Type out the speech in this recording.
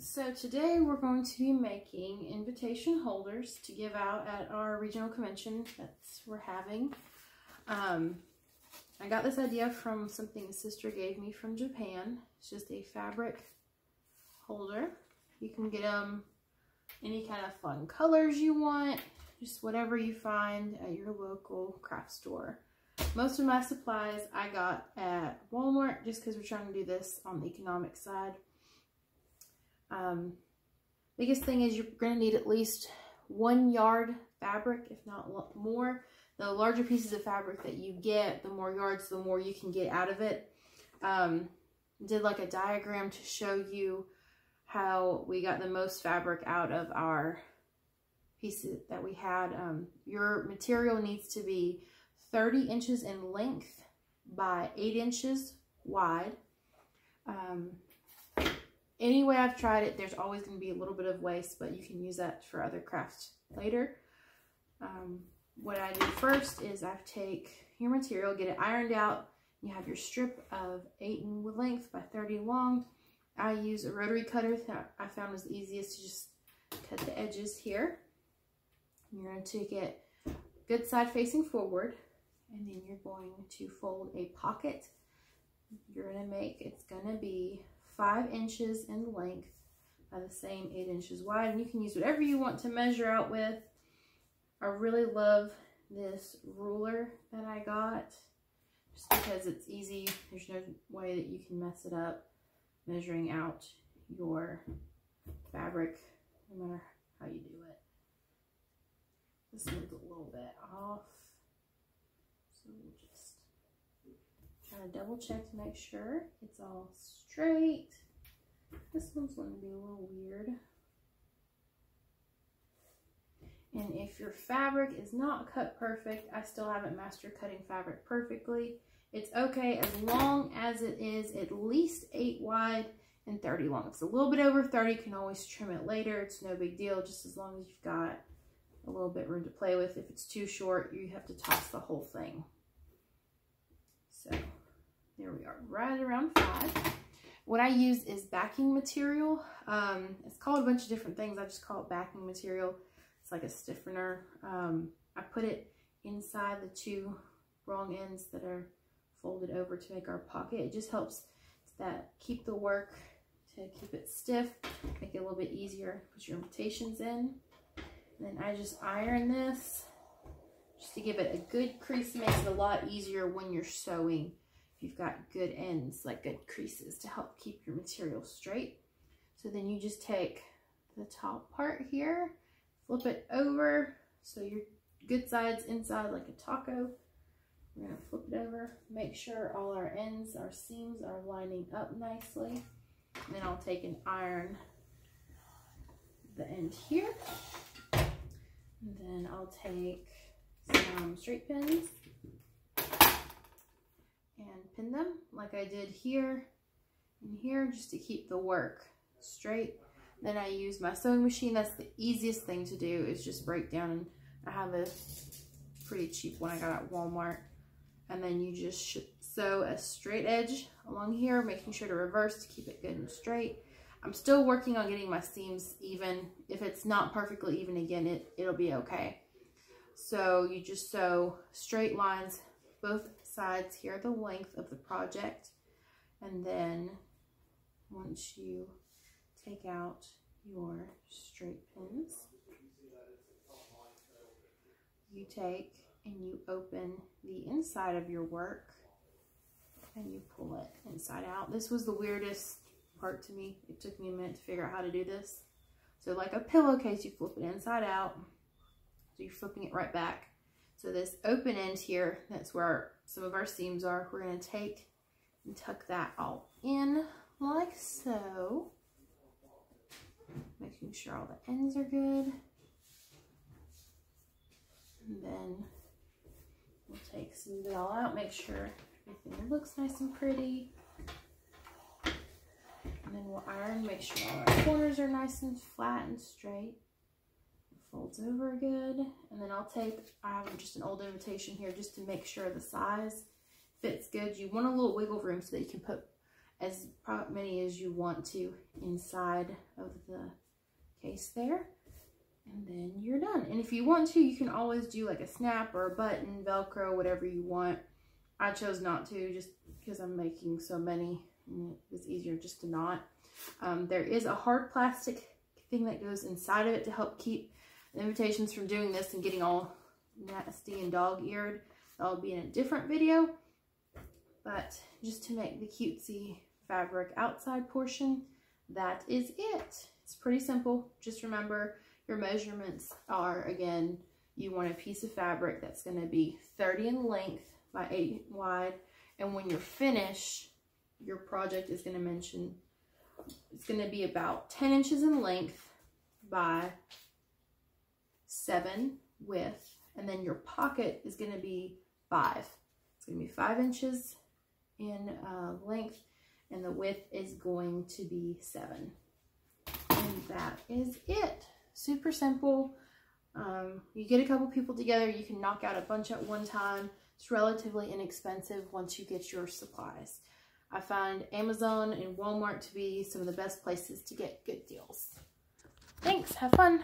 So today we're going to be making invitation holders to give out at our regional convention that we're having. I got this idea from something a sister gave me from Japan. It's just a fabric holder. You can get them any kind of fun colors you want, just whatever you find at your local craft store. Most of my supplies I got at Walmart just because we're trying to do this on the economic side. Biggest thing is you're going to need at least 1 yard fabric, if not more. The larger pieces of fabric that you get, the more yards, the more you can get out of it. Did like a diagram to show you how we got the most fabric out of our pieces that we had. Your material needs to be 30 inches in length by 8 inches wide. Any way I've tried it, there's always going to be a little bit of waste, but you can use that for other crafts later. What I do first is I take your material, get it ironed out. You have your strip of 8 in length by 30 long. I use a rotary cutter that I found was the easiest to just cut the edges here. You're going to take it good side facing forward, and then you're going to fold a pocket. You're going to make, it's going to be 5 inches in length by the same 8 inches wide, and you can use whatever you want to measure out with. I really love this ruler that I got just because it's easy. There's no way that you can mess it up measuring out your fabric no matter how you do it. This one's a little bit off, so we'll just try to double check to make sure it's all straight. This one's going to be a little weird. And if your fabric is not cut perfect, I still haven't mastered cutting fabric perfectly. It's okay as long as it is at least 8 wide and 30 long. If it's a little bit over 30, you can always trim it later. It's no big deal, just as long as you've got a little bit room to play with. If it's too short, you have to toss the whole thing. So there we are, right around 5. What I use is backing material. It's called a bunch of different things. I just call it backing material. It's like a stiffener. I put it inside the 2 wrong ends that are folded over to make our pocket. It just helps that keep the work, to keep it stiff, make it a little bit easier. Put your invitations in. And then I just iron this just to give it a good crease. It makes it a lot easier when you're sewing. If you've got good ends, like good creases, to help keep your material straight. So then you just take the top part here, flip it over so your good side's inside like a taco. We're going to flip it over, make sure all our ends, our seams are lining up nicely. And then I'll take and iron the end here. And then I'll take some straight pins and pin them like I did here and here, just to keep the work straight. Then I use my sewing machine. That's the easiest thing to do, is just break down. And I have a pretty cheap one I got at Walmart. And then you just sew a straight edge along here, making sure to reverse to keep it good and straight. I'm still working on getting my seams even. If it's not perfectly even again, it'll be okay. So you just sew straight lines both sides here, the length of the project. And then once you take out your straight pins, you take and you open the inside of your work and you pull it inside out. This was the weirdest part to me. It took me a minute to figure out how to do this. So like a pillowcase, you flip it inside out. So you're flipping it right back. So this open end here, that's where some of our seams are. We're going to take and tuck that all in like so. Making sure all the ends are good. And then we'll take, smooth it all out, make sure everything looks nice and pretty. And then we'll iron, make sure all our corners are nice and flat and straight. It folds over good. And then I'll take, I have just an old invitation here just to make sure the size fits good. You want a little wiggle room so that you can put as many as you want to inside of the case there. And then you're done. And if you want to, you can always do like a snap or a button, Velcro, whatever you want. I chose not to just because I'm making so many and it's easier just to not. There is a hard plastic thing that goes inside of it to help keep the invitations from doing this and getting all nasty and dog-eared. That'll be in a different video. But just to make the cutesy fabric outside portion, that is it. It's pretty simple. Just remember your measurements are, again, you want a piece of fabric that's going to be 30 in length by 8 wide. And when you're finished, your project is going to mention, it's going to be about 10 inches in length by 7 width. And then your pocket is going to be 5. It's going to be 5 inches in length, and the width is going to be 7. And that is it. Super simple. You get a couple people together, you can knock out a bunch at one time. It's relatively inexpensive once you get your supplies. I find Amazon and Walmart to be some of the best places to get good deals. Thanks, have fun.